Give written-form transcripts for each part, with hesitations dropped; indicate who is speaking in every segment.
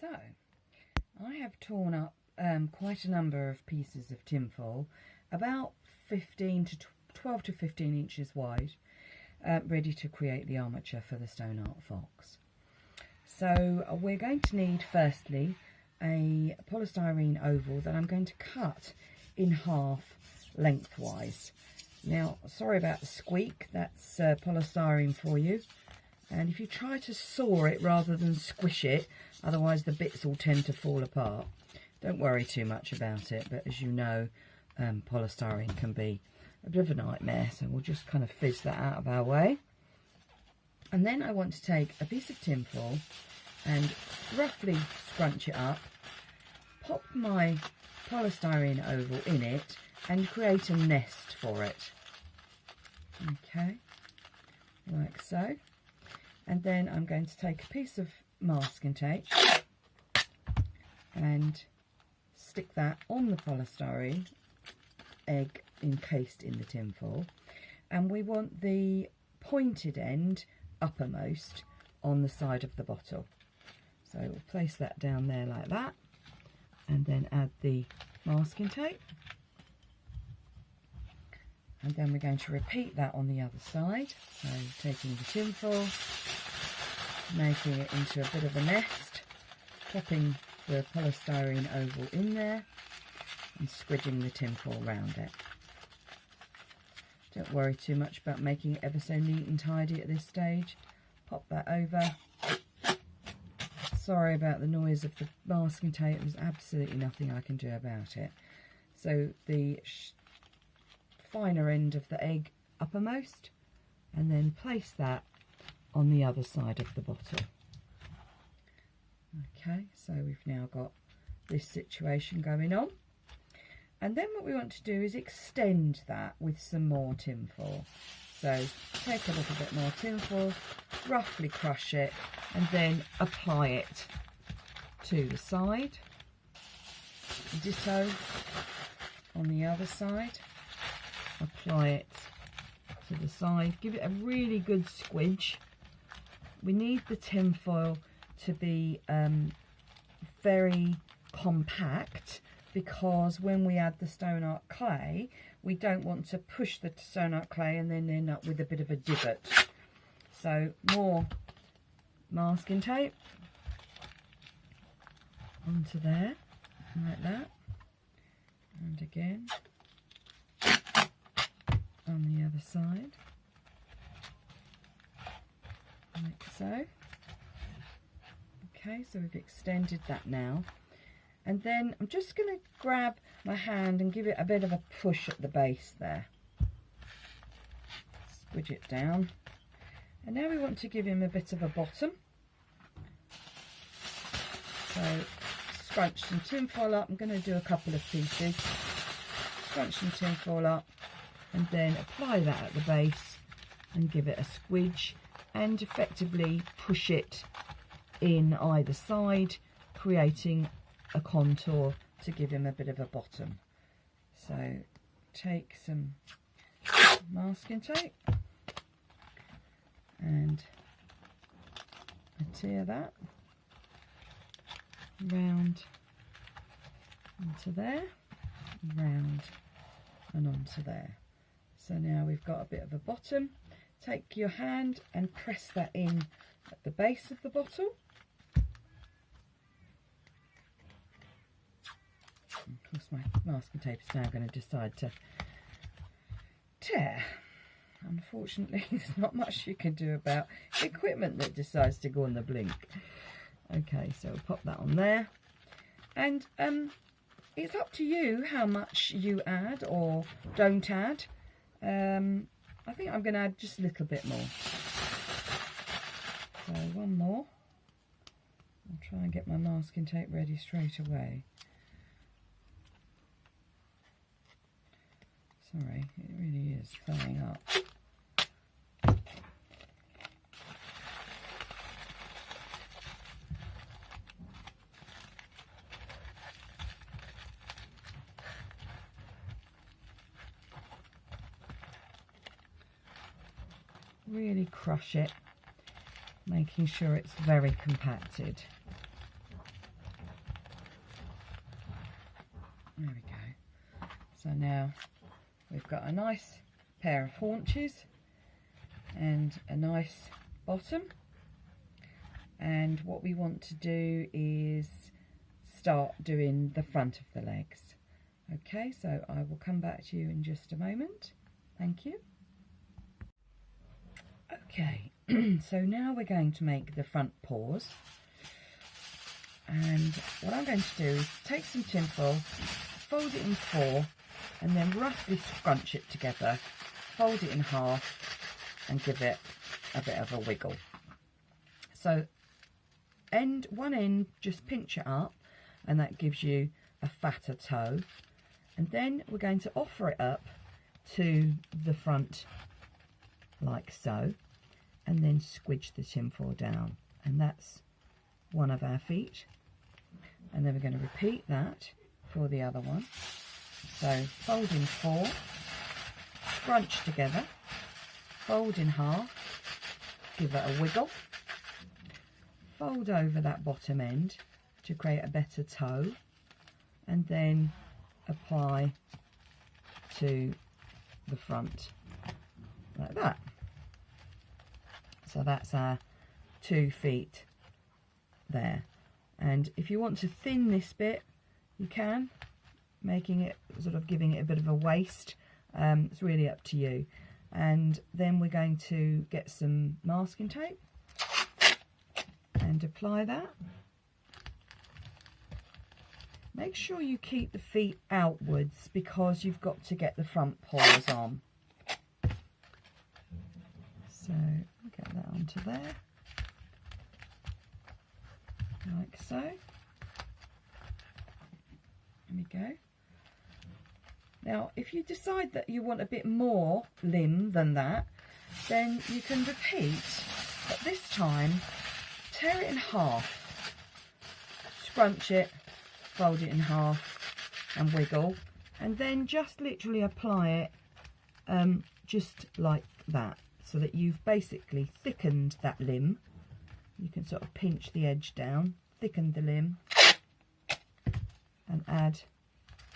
Speaker 1: So, I have torn up quite a number of pieces of tinfoil, about 12 to 15 inches wide, ready to create the armature for the stone art fox. So we're going to need firstly a polystyrene oval that I'm going to cut in half lengthwise. Now, sorry about the squeak, that's polystyrene for you. And if you try to saw it rather than squish it, otherwise the bits will tend to fall apart. Don't worry too much about it, but as you know, polystyrene can be a bit of a nightmare, so we'll just kind of fizz that out of our way. And then I want to take a piece of tinfoil and roughly scrunch it up, pop my polystyrene oval in it and create a nest for it. Okay, like so. And then I'm going to take a piece of masking tape and stick that on the polystyrene egg encased in the tinfoil. And we want the pointed end uppermost on the side of the bottle. So we'll place that down there like that, and then add the masking tape. And then we're going to repeat that on the other side. So taking the tinfoil, making it into a bit of a nest, popping the polystyrene oval in there and squidging the tinfoil around it. Don't worry too much about making it ever so neat and tidy at this stage. Pop that over. Sorry about the noise of the masking tape, there's absolutely nothing I can do about it. So the finer end of the egg uppermost, and then place that on the other side of the bottle. Okay, so we've now got this situation going on. And then what we want to do is extend that with some more tinfoil. So take a little bit more tinfoil, roughly crush it, and then apply it to the side. Ditto on the other side. Apply it to the side. Give it a really good squidge. We need the tinfoil to be very compact, because when we add the stone art clay, we don't want to push the stone art clay and then end up with a bit of a divot. So more masking tape onto there, like that, and again on the other side, like so. Okay, so we've extended that now. And then I'm just going to grab my hand and give it a bit of a push at the base there. Squidge it down. And now we want to give him a bit of a bottom. So scrunch some tinfoil up. I'm going to do a couple of pieces. Scrunch some tinfoil up and then apply that at the base and give it a squidge and effectively push it in either side, creating a contour to give him a bit of a bottom. So take some masking tape and adhere that round onto there, round and onto there. So now we've got a bit of a bottom. Take your hand and press that in at the base of the bottle. Of course, my masking tape is now going to decide to tear. Unfortunately, there's not much you can do about equipment that decides to go on the blink. Okay, so we'll pop that on there. And it's up to you how much you add or don't add. I think I'm going to add just a little bit more. So one more. I'll try and get my masking tape ready straight away. Sorry, it really is playing up. Really crush it, making sure it's very compacted. So now we've got a nice pair of haunches and a nice bottom, and what we want to do is start doing the front of the legs. Okay, so I will come back to you in just a moment. Thank you. Okay, so now we're going to make the front paws, and what I'm going to do is take some tinfoil, fold it in 4, and then roughly scrunch it together, fold it in half and give it a bit of a wiggle. So one end, just pinch it up, and that gives you a fatter toe, and then we're going to offer it up to the front like so, and then squidge the tinfoil down, and that's one of our feet. And then we're going to repeat that for the other one. So fold in 4, scrunch together, fold in half, give it a wiggle, fold over that bottom end to create a better toe, and then apply to the front like that. So that's our 2 feet there. And if you want to thin this bit, you can, making it sort of giving it a bit of a waist. It's really up to you. And then we're going to get some masking tape and apply that. Make sure you keep the feet outwards because you've got to get the front paws on. So I'll get that onto there, like so. There we go. Now, if you decide that you want a bit more limb than that, then you can repeat, but this time tear it in half, scrunch it, fold it in half and wiggle, and then just literally apply it just like that, so that you've basically thickened that limb. You can sort of pinch the edge down, thicken the limb, and add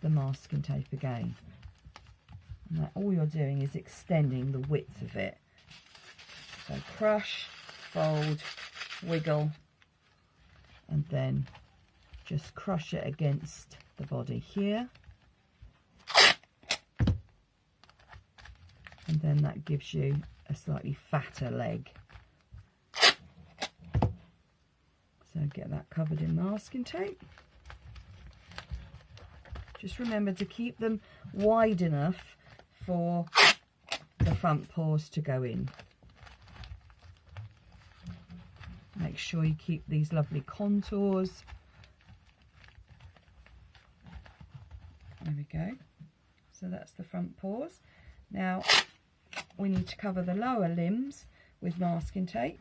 Speaker 1: the masking tape again. And that, all you're doing is extending the width of it. So crush, fold, wiggle, and then just crush it against the body here. And then that gives you a slightly fatter leg. So get that covered in masking tape. Just remember to keep them wide enough for the front paws to go in. Make sure you keep these lovely contours. There we go. So that's the front paws. Now we need to cover the lower limbs with masking tape,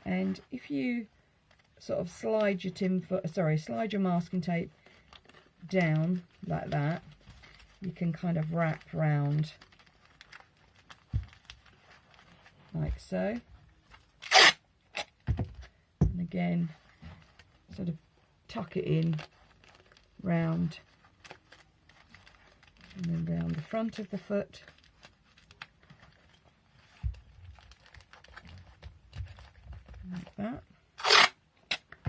Speaker 1: and if you sort of slide your masking tape down like that, you can kind of wrap round like so, and again sort of tuck it in round, and then round the front of the foot. Like that.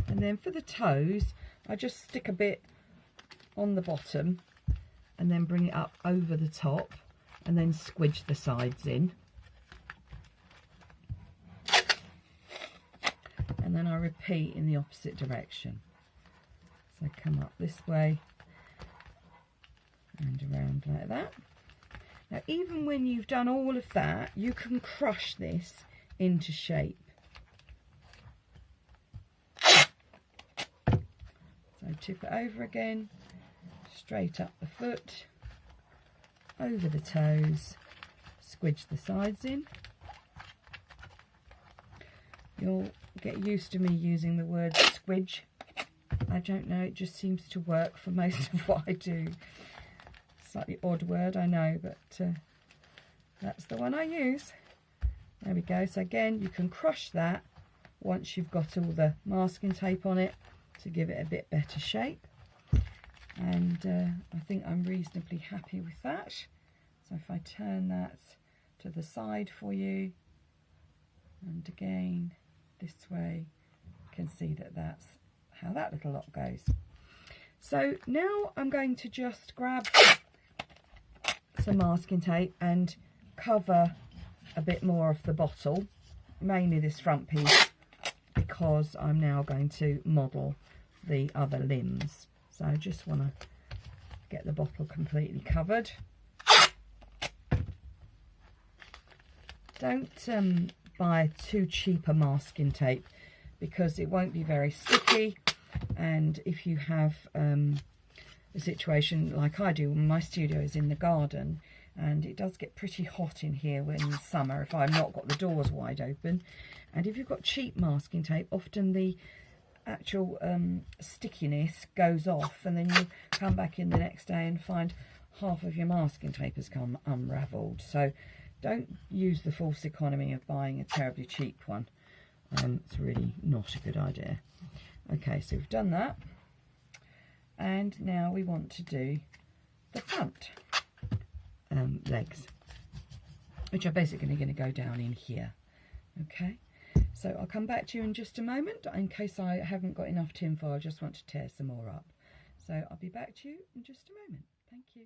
Speaker 1: And then for the toes, I just stick a bit on the bottom and then bring it up over the top and then squidge the sides in. And then I repeat in the opposite direction. So come up this way and around like that. Now, even when you've done all of that, you can crush this into shape. So tip it over again, straight up the foot, over the toes, squidge the sides in. You'll get used to me using the word squidge. I don't know, it just seems to work for most of what I do. Slightly odd word, I know, but that's the one I use. There we go. So again, you can crush that once you've got all the masking tape on it to give it a bit better shape. and I think I'm reasonably happy with that. So if I turn that to the side for you, and again this way, you can see that that's how that little lot goes. So now I'm going to just grab some masking tape and cover a bit more of the bottle, mainly this front piece, because I'm now going to model the other limbs. So I just want to get the bottle completely covered. Don't buy too cheap a masking tape, because it won't be very sticky, and if you have a situation like I do, when my studio is in the garden and it does get pretty hot in here when it's summer if I've not got the doors wide open, and if you've got cheap masking tape, often the actual stickiness goes off, and then you come back in the next day and find half of your masking tape has come unravelled. So don't use the false economy of buying a terribly cheap one. It's really not a good idea. Okay, so we've done that, and now we want to do the front legs, which are basically going to go down in here. Okay, so I'll come back to you in just a moment. In case I haven't got enough tinfoil, I just want to tear some more up. So I'll be back to you in just a moment. Thank you.